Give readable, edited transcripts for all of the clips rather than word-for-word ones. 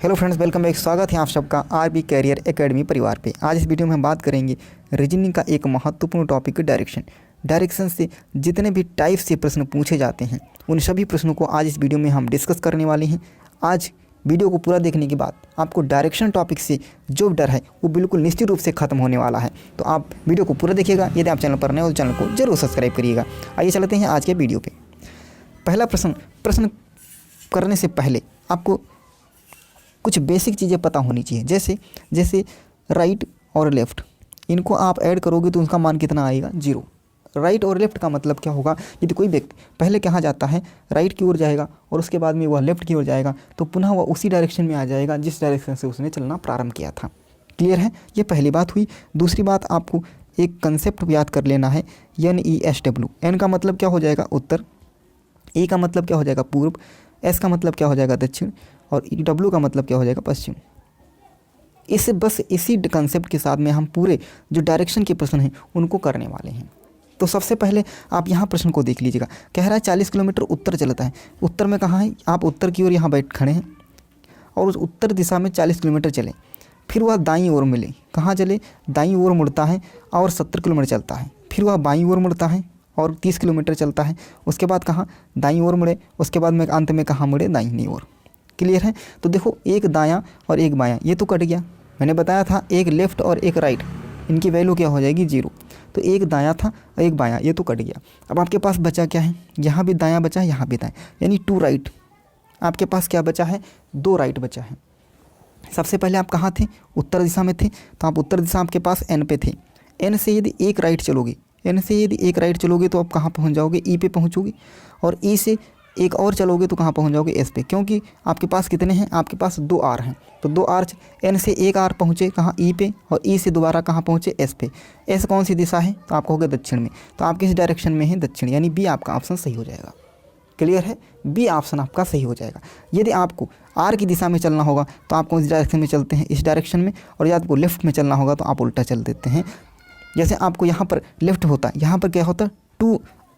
Hello friends, welcome back. स्वागत है आप सबका आरबी कैरियर एकेडमी परिवार पे। आज इस वीडियो में हम बात करेंगे रीजनिंग का एक महत्वपूर्ण टॉपिक डायरेक्शन से जितने भी टाइप से प्रश्न पूछे जाते हैं उन सभी प्रश्नों को आज इस वीडियो में हम डिस्कस करने वाले हैं। आज वीडियो को पूरा देखने के बाद आपको डायरेक्शन टॉपिक से जो डर है वो बिल्कुल निश्चित रूप से खत्म होने वाला है। तो आप वीडियो को पूरा देखिएगा। यदि आप चैनल पर नए हो तो चैनल को जरूर सब्सक्राइब करिएगा। आइए चलते हैं आज के वीडियो पे। पहला प्रश्न करने से पहले आपको कुछ बेसिक चीज़ें पता होनी चाहिए, जैसे राइट और लेफ़्ट। इनको आप ऐड करोगे तो उसका मान कितना आएगा? 0। राइट और लेफ़्ट का मतलब क्या होगा? यदि कोई व्यक्ति पहले कहाँ जाता है, राइट की ओर जाएगा और उसके बाद में वह लेफ़्ट की ओर जाएगा तो पुनः वह उसी डायरेक्शन में आ जाएगा जिस डायरेक्शन से उसने चलना प्रारंभ किया था। क्लियर है? ये पहली बात हुई। दूसरी बात, आपको एक कंसेप्ट याद कर लेना है, NESW। एन का मतलब क्या हो जाएगा? उत्तर। ए का मतलब क्या हो जाएगा? पूर्व। एस का मतलब क्या हो जाएगा? दक्षिण। और डब्ल्यू का मतलब क्या हो जाएगा? पश्चिम। इसी कंसेप्ट के साथ में हम पूरे जो डायरेक्शन के प्रश्न हैं उनको करने वाले हैं। तो सबसे पहले आप यहाँ प्रश्न को देख लीजिएगा। कह रहा है 40 किलोमीटर उत्तर चलता है। उत्तर में कहाँ है? आप उत्तर की ओर यहाँ बैठ खड़े हैं और उस उत्तर दिशा में 40 किलोमीटर चले। फिर वह दाईं ओर मिले। कहाँ चले? दाईं ओर मुड़ता है और 70 किलोमीटर चलता है। फिर वह बाईं ओर मुड़ता है और 30 किलोमीटर चलता है। उसके बाद कहाँ? दाईं ओर मुड़े। उसके बाद में अंत में कहाँ मुड़े? दाहिनी ओर। क्लियर है? तो देखो, एक दायां और एक बायां, ये तो कट गया। मैंने बताया था एक लेफ़्ट और एक राइट, इनकी वैल्यू क्या हो जाएगी? 0। तो एक दायां था और एक बायां, ये तो कट गया। अब आपके पास बचा क्या है? यहाँ भी दायां बचा है, यहाँ भी दायां, यानी 2 राइट। आपके पास क्या बचा है? 2 राइट बचा है। सबसे पहले आप कहाँ थे? उत्तर दिशा में थे। तो आप उत्तर दिशा आपके पास N पे थे। N से यदि एक राइट चलोगे तो आप कहाँ पहुँच जाओगे? E पे पहुँचोगे। और E से एक और चलोगे तो कहाँ पहुँच जाओगे? S पे। क्योंकि आपके पास कितने हैं? आपके पास 2 R हैं। तो 2 R, N से एक R पहुँचे कहाँ? E पे। और E से दोबारा कहाँ पहुँचे? S पे। S कौन सी दिशा है? तो आप कहोगे दक्षिण में। तो आप किस डायरेक्शन में हैं? दक्षिण, यानी B आपका ऑप्शन सही हो जाएगा। क्लियर है? B ऑप्शन आपका सही हो जाएगा। यदि आपको R की दिशा में चलना होगा तो आप कौन सी डायरेक्शन में चलते हैं? इस डायरेक्शन में। और यदि आपको लेफ्ट में चलना होगा तो आप उल्टा चल देते हैं। जैसे आपको यहाँ पर लेफ्ट होता, यहाँ पर क्या होता?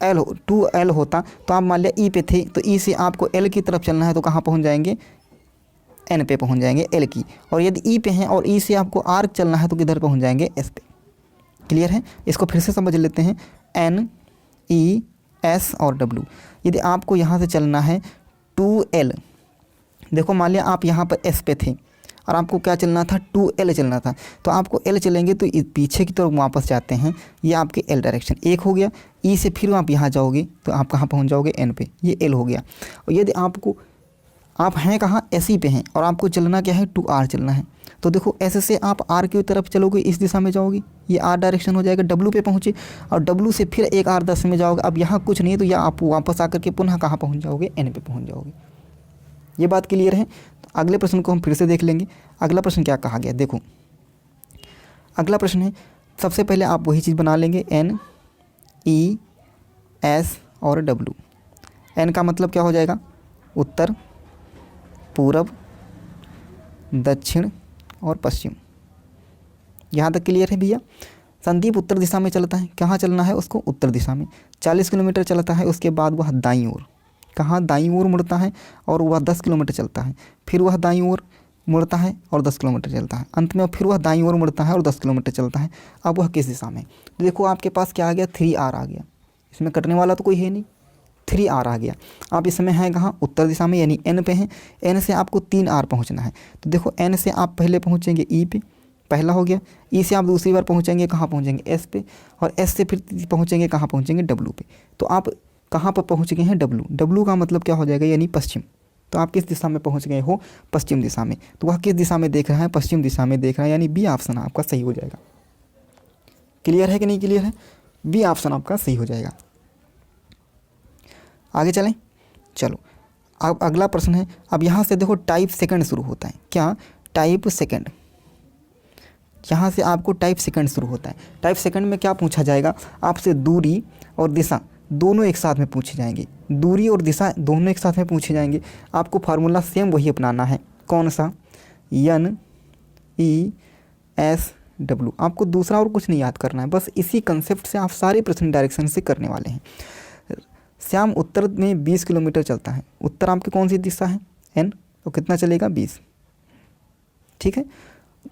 2L होता। तो आप मान लिया E पे थे, तो E से आपको L की तरफ चलना है तो कहाँ पहुँच जाएंगे? N पे पहुँच जाएंगे, L की। और यदि E पे हैं और E से आपको R चलना है तो किधर पहुँच जाएंगे? S पे। क्लियर है? इसको फिर से समझ लेते हैं। N, E, S और W। यदि आपको यहाँ से चलना है 2L, देखो मान लिया आप यहाँ पर S पे थे और आपको क्या चलना था? 2L चलना था। तो आपको L चलेंगे तो पीछे की तरफ वापस जाते हैं, ये आपके L डायरेक्शन एक हो गया। E से फिर आप यहाँ जाओगे तो आप कहाँ पहुँच जाओगे? N पे, ये L हो गया। और यदि आप हैं कहाँ? SE पे हैं और आपको चलना क्या है? 2R चलना है। तो देखो, ऐसे से आप R की तरफ चलोगे, इस दिशा में जाओगे, ये R डायरेक्शन हो जाएगा। W पे पहुँचे और W से फिर एक R 10 में जाओगे। अब यहाँ कुछ नहीं है तो या आप वापस आकर के पुनः कहाँ पहुँच जाओगे? N पे पहुँच जाओगे। ये बात क्लियर है? तो अगले प्रश्न को हम फिर से देख लेंगे। अगला प्रश्न क्या कहा गया? देखो, अगला प्रश्न है, सबसे पहले आप वही चीज़ बना लेंगे, N, E, S और W। N का मतलब क्या हो जाएगा? उत्तर, पूरब, दक्षिण और पश्चिम। यहाँ तक क्लियर है भैया? संदीप उत्तर दिशा में चलता है। कहाँ चलना है उसको? उत्तर दिशा में। 40 किलोमीटर चलता है। उसके बाद वह दाईं ओर, कहाँ? दाईं ओर मुड़ता है और वह 10 किलोमीटर चलता है। फिर वह दाईं ओर मुड़ता है और 10 किलोमीटर चलता है। अंत में फिर वह दाईं ओर मुड़ता है और 10 किलोमीटर चलता है। अब वह किस दिशा में? तो देखो, आपके पास क्या आ गया? 3R आ गया। इसमें कटने वाला तो कोई है नहीं, 3R आ गया। आप इसमें हैं कहाँ? उत्तर दिशा में, यानी N पे हैं। N से आपको 3R पहुँचना है। तो देखो, N से आप पहले पहुँचेंगे E पे, पहला हो गया। E से आप दूसरी बार पहुँचेंगे, कहाँ पहुँचेंगे? S पे। और S से फिर पहुँचेंगे, कहाँ पहुँचेंगे? W पे। तो आप कहाँ पर पहुँच गए हैं? W का मतलब क्या हो जाएगा? यानी पश्चिम। तो आप किस दिशा में पहुँच गए हो? पश्चिम दिशा में। तो वह किस दिशा में देख रहा है? पश्चिम दिशा में देख रहा है, यानी B ऑप्शन आपका सही हो जाएगा। क्लियर है कि नहीं क्लियर है? B ऑप्शन आपका सही हो जाएगा। आगे चलें, चलो। अब अगला प्रश्न है, अब यहाँ से देखो टाइप सेकंड शुरू होता है। क्या? Type second. यहाँ से आपको टाइप सेकंड शुरू होता है। टाइप सेकंड में क्या पूछा जाएगा? आपसे दूरी और दिशा दोनों एक साथ में पूछे जाएंगे। दूरी और दिशा दोनों एक साथ में पूछे जाएंगे। आपको फार्मूला सेम वही अपनाना है। कौन सा? NESW। आपको दूसरा और कुछ नहीं याद करना है, बस इसी कंसेप्ट से आप सारे प्रश्न डायरेक्शन से करने वाले हैं। श्याम उत्तर में 20 किलोमीटर चलता है। उत्तर आपकी कौन सी दिशा है? N। तो कितना चलेगा? 20। ठीक है,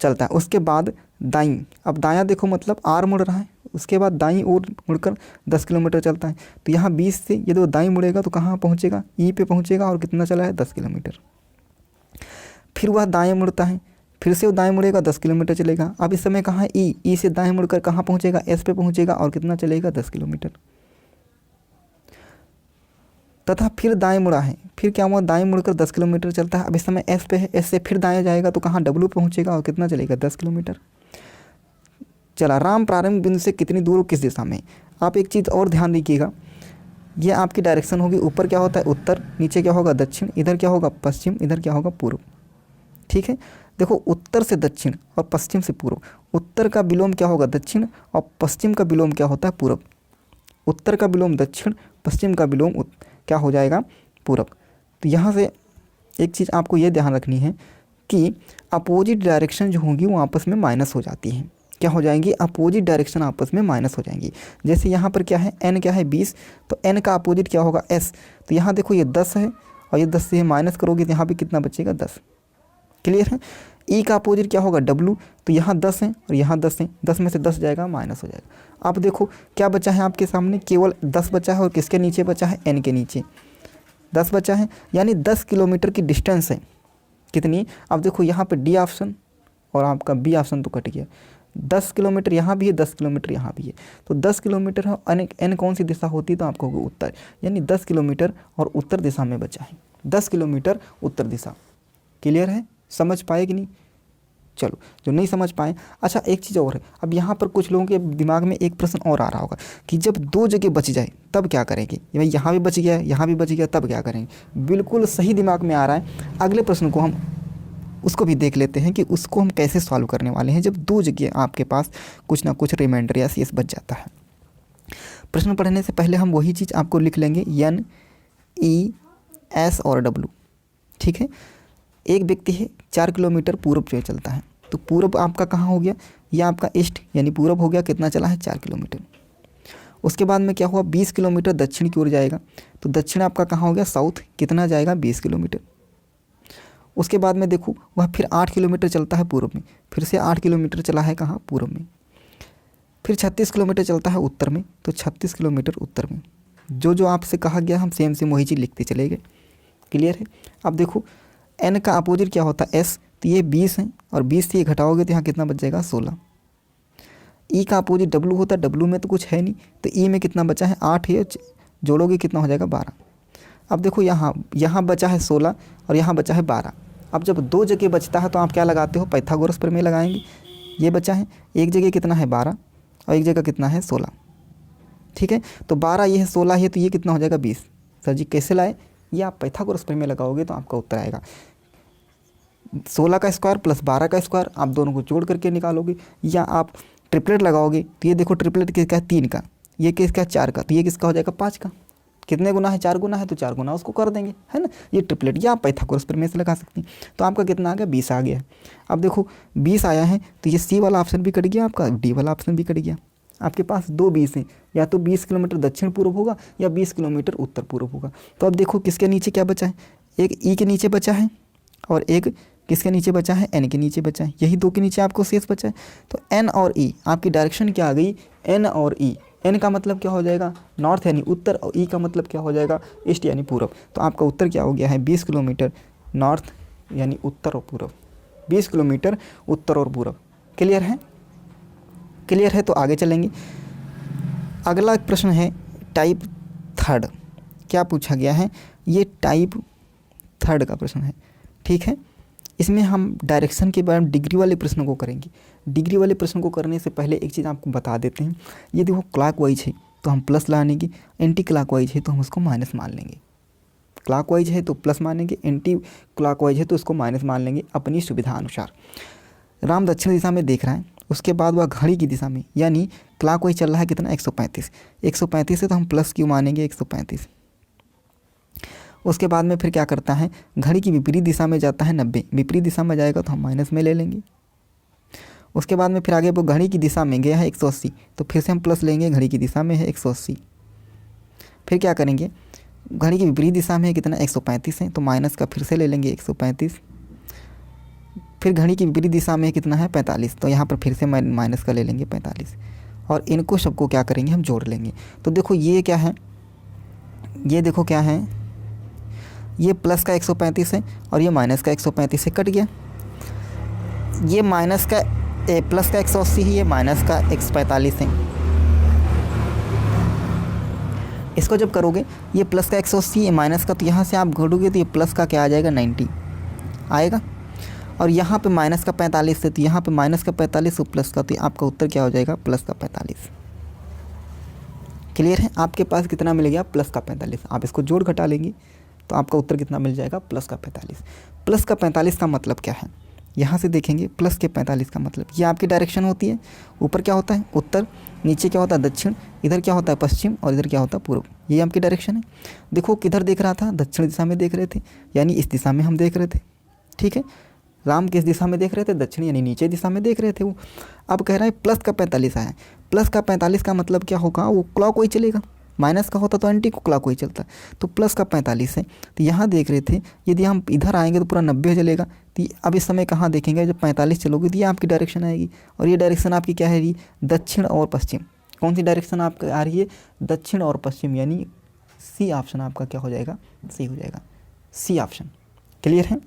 चलता है। उसके बाद दाईं, अब दायां देखो मतलब आर मुड़ रहा है, उसके बाद दाईं ओर मुड़कर 10 किलोमीटर चलता है। तो यहाँ 20 से ये तो दाईं मुड़ेगा तो कहाँ पहुँचेगा, ई पे पहुँचेगा और कितना चला है 10 किलोमीटर। फिर वह दाएं मुड़ता है, फिर से वो दाएं मुड़ेगा 10 किलोमीटर चलेगा। अब इस समय कहाँ है ई से दाएं मुड़कर कहाँ पहुँचेगा, एस पे पहुँचेगा और कितना चलेगा 10 किलोमीटर। तथा फिर दाएं मुड़ा है, फिर क्या हुआ, दाएं मुड़कर 10 किलोमीटर चलता है। अब इस समय एस पे है, एस से फिर दाएं जाएगा तो कहाँ डब्ल्यू पहुँचेगा और कितना चलेगा 10 किलोमीटर। चला, राम प्रारंभ बिंदु से कितनी दूर किस दिशा में। आप एक चीज़ और ध्यान दीजिएगा, ये आपकी डायरेक्शन होगी, ऊपर क्या होता है उत्तर, नीचे क्या होगा दक्षिण, इधर क्या होगा पश्चिम, इधर क्या होगा पूर्व। ठीक है, देखो उत्तर से दक्षिण और पश्चिम से पूर्व, उत्तर का विलोम क्या होगा दक्षिण और पश्चिम का विलोम क्या होता है पूर्व। उत्तर का विलोम दक्षिण, पश्चिम का विलोम क्या हो जाएगा पूर्व। तो यहाँ से एक चीज़ आपको ये ध्यान रखनी है कि अपोजिट डायरेक्शन जो होंगी वो आपस में माइनस हो जाती हैं। क्या हो जाएंगी, अपोजिट डायरेक्शन आपस में माइनस हो जाएंगी। जैसे यहाँ पर क्या है n क्या है 20, तो n का अपोजिट क्या होगा s। तो यहाँ देखो ये 10 है और ये 10 से माइनस करोगे तो यहाँ पे कितना बचेगा 10। क्लियर है। ई का अपोजिट क्या होगा w, तो यहाँ 10 है और यहाँ 10 है, 10 में से 10 जाएगा माइनस हो जाएगा। अब देखो क्या बचा है आपके सामने, केवल 10 बचा है और किसके नीचे बचा है, n के नीचे 10 बचा है, यानी 10 किलोमीटर की डिस्टेंस है। कितनी, अब देखो यहाँ पे डी ऑप्शन और आपका बी ऑप्शन तो कट गया। 10 किलोमीटर यहाँ भी है, 10 किलोमीटर यहाँ भी है, तो 10 किलोमीटर है, एन कौन सी दिशा होती है तो आपको होगा उत्तर, यानी 10 किलोमीटर और उत्तर दिशा में बचा है, 10 किलोमीटर उत्तर दिशा। क्लियर है, समझ पाए कि नहीं। चलो, जो नहीं समझ पाए, अच्छा एक चीज़ और है, अब यहाँ पर कुछ लोगों के दिमाग में एक प्रश्न और आ रहा होगा कि जब 2 जगह बच जाए तब क्या करेंगे, भाई यहाँ भी बच गया यहाँ भी बच गया तब क्या करेंगे। बिल्कुल सही दिमाग में आ रहा है। अगले प्रश्न को हम उसको भी देख लेते हैं कि उसको हम कैसे सॉल्व करने वाले हैं जब 2 जगह आपके पास कुछ ना कुछ रिमाइंडर या शेष बच जाता है। प्रश्न पढ़ने से पहले हम वही चीज़ आपको लिख लेंगे, N E S और W। ठीक है, एक व्यक्ति है 4 किलोमीटर पूर्व पे चलता है, तो पूर्व आपका कहाँ हो गया, यह आपका ईस्ट यानी पूर्व हो गया, कितना चला है 4 किलोमीटर। उसके बाद में क्या हुआ, 20 किलोमीटर दक्षिण की ओर जाएगा, तो दक्षिण आपका कहाँ हो गया साउथ, कितना जाएगा 20 किलोमीटर। उसके बाद में देखो वह फिर 8 किलोमीटर चलता है पूर्व में, फिर से 8 किलोमीटर चला है कहाँ पूर्व में। फिर 36 किलोमीटर चलता है उत्तर में, तो 36 किलोमीटर उत्तर में। जो जो आपसे कहा गया हम सेम सेम वही चीज़ लिखते चले गए। क्लियर है। अब देखो n का अपोजिट क्या होता है s, तो ये 20 है और 20 से ये घटाओगे तो यहाँ कितना बच जाएगा 16। ई का अपोजिट w होता है, w में तो कुछ है नहीं, तो ई में कितना बचा है 8 है, जोड़ोगे कितना हो जाएगा 12। अब देखो यहाँ बचा है 16 और यहाँ बचा है 12। अब जब 2 जगह बचता है तो आप क्या लगाते हो, पाइथागोरस प्रमेय लगाएंगे। ये बचा है, एक जगह कितना है 12 और एक जगह कितना है 16। ठीक है, तो 12 ये है 16 है, तो ये कितना हो जाएगा 20। सर जी कैसे लाए, ये आप पाइथागोरस प्रमेय लगाओगे तो आपका उत्तर आएगा 16 का स्क्वायर प्लस 12 का स्क्वायर, आप दोनों को जोड़ करके निकालोगे। या आप ट्रिपलेट लगाओगे, तो ये देखो ट्रिपलेट किसका है 3 का, ये किसका है 4 का, तो ये किसका हो जाएगा 5 का। कितने गुना है, 4 गुना है, तो 4 गुना उसको कर देंगे, है ना। ये ट्रिपलेट या आप पाइथागोरस प्रमेय से लगा सकते हैं। तो आपका कितना आ गया 20 आ गया। अब देखो 20 आया है, तो ये सी वाला ऑप्शन भी कट गया, आपका डी वाला ऑप्शन भी कट गया। आपके पास 2 20 हैं, या तो 20 किलोमीटर दक्षिण पूर्व होगा या 20 किलोमीटर उत्तर पूर्व होगा। तो अब देखो किसके नीचे क्या बचा है, एक ई के नीचे बचा है और एक किसके नीचे बचा है, एन के नीचे बचा है। यही 2 के नीचे आपको शेष बचा है। तो एन और ई आपकी डायरेक्शन क्या आ गई, एन और ई। एन का मतलब क्या हो जाएगा नॉर्थ यानी उत्तर, और ई का मतलब क्या हो जाएगा ईस्ट यानी पूर्व। तो आपका उत्तर क्या हो गया है 20 किलोमीटर नॉर्थ यानी उत्तर और पूर्व, 20 किलोमीटर उत्तर और पूर्व। क्लियर है, क्लियर है। तो आगे चलेंगे। अगला प्रश्न है टाइप 3। क्या पूछा गया है, ये टाइप 3 का प्रश्न है। ठीक है, इसमें हम डायरेक्शन के बारे में डिग्री वाले प्रश्नों को करेंगे। डिग्री वाले प्रश्न को करने से पहले एक चीज़ आपको बता देते हैं, ये देखो क्लॉकवाइज है तो हम प्लस लानेंगे, एंटी क्लॉकवाइज है तो हम उसको माइनस मान लेंगे। क्लॉकवाइज है तो प्लस मानेंगे, एंटी क्लॉकवाइज है तो उसको माइनस मान लेंगे अपनी सुविधा अनुसार। राम दक्षिण दिशा में देख रहा है, उसके बाद वह घड़ी की दिशा में यानी क्लॉकवाइज चल रहा है कितना 135। 135 है तो हम प्लस क्यों मानेंगे 135। उसके बाद में फिर क्या करता है, घड़ी की विपरीत दिशा में जाता है 90, विपरीत दिशा में जाएगा तो हम माइनस में ले लेंगे। उसके बाद में फिर आगे वो घड़ी की दिशा में गया है 180, तो फिर से हम प्लस लेंगे, घड़ी की दिशा में है 180। फिर क्या करेंगे, घड़ी की विपरीत दिशा में है कितना 135 है, तो माइनस का फिर से ले लेंगे 135। फिर घड़ी की विपरीत दिशा में कितना है 45, तो यहाँ पर फिर से माइनस का ले लेंगे 45 और इनको सबको क्या करेंगे हम जोड़ लेंगे। तो देखो ये क्या है, ये देखो क्या है, ये प्लस का 135 है और ये माइनस का 135 से कट गया। ये माइनस का प्लस का 180 है, ये माइनस का 145 है। इसको जब करोगे ये प्लस का 180 है माइनस का, तो यहाँ से आप घोड़ोगे तो ये प्लस का क्या आ जाएगा 90 आएगा, और यहाँ पे माइनस का 45 है तो यहाँ पे माइनस का 45 और प्लस का, तो आपका उत्तर क्या हो जाएगा प्लस का 45। क्लियर है? आपके पास कितना मिल गया प्लस का 45। आप इसको जोड़ घटा लेंगे तो आपका उत्तर कितना मिल जाएगा प्लस का 45। प्लस का 45 का मतलब क्या है, यहाँ से देखेंगे प्लस के 45 का मतलब ये आपकी डायरेक्शन होती है। ऊपर क्या होता है उत्तर, नीचे क्या होता है दक्षिण, इधर क्या होता है पश्चिम और इधर क्या होता है पूर्व। ये आपकी डायरेक्शन है। देखो किधर देख रहा था, दक्षिण दिशा में देख रहे थे, यानी इस दिशा में हम देख रहे थे। ठीक है, राम किस दिशा में देख रहे थे, दक्षिण यानी नीचे दिशा में देख रहे थे वो। अब कह रहा है प्लस का 45 आया। प्लस का 45 का मतलब क्या होगा, वो क्लॉक वाइज चलेगा। माइनस का होता तो एंटी को क्लॉक वाइज चलता। तो प्लस का 45 है तो यहाँ देख रहे थे, यदि हम इधर आएंगे तो पूरा 90 चलेगा। तो अब इस समय कहाँ देखेंगे, जब 45 चलोगे तो ये आपकी डायरेक्शन आएगी, और ये डायरेक्शन आपकी क्या है, दक्षिण और पश्चिम। कौन सी डायरेक्शन आपका आ रही है, दक्षिण और पश्चिम, यानी सी ऑप्शन आपका क्या हो जाएगा, सी हो जाएगा, सी ऑप्शन। क्लियर है?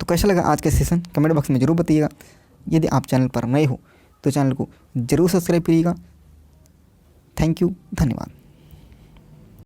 तो कैसा लगा आज का सेशन कमेंट बॉक्स में ज़रूर बताइएगा। यदि आप चैनल पर नए हो तो चैनल को ज़रूर सब्सक्राइब करिएगा। थैंक यू, धन्यवाद।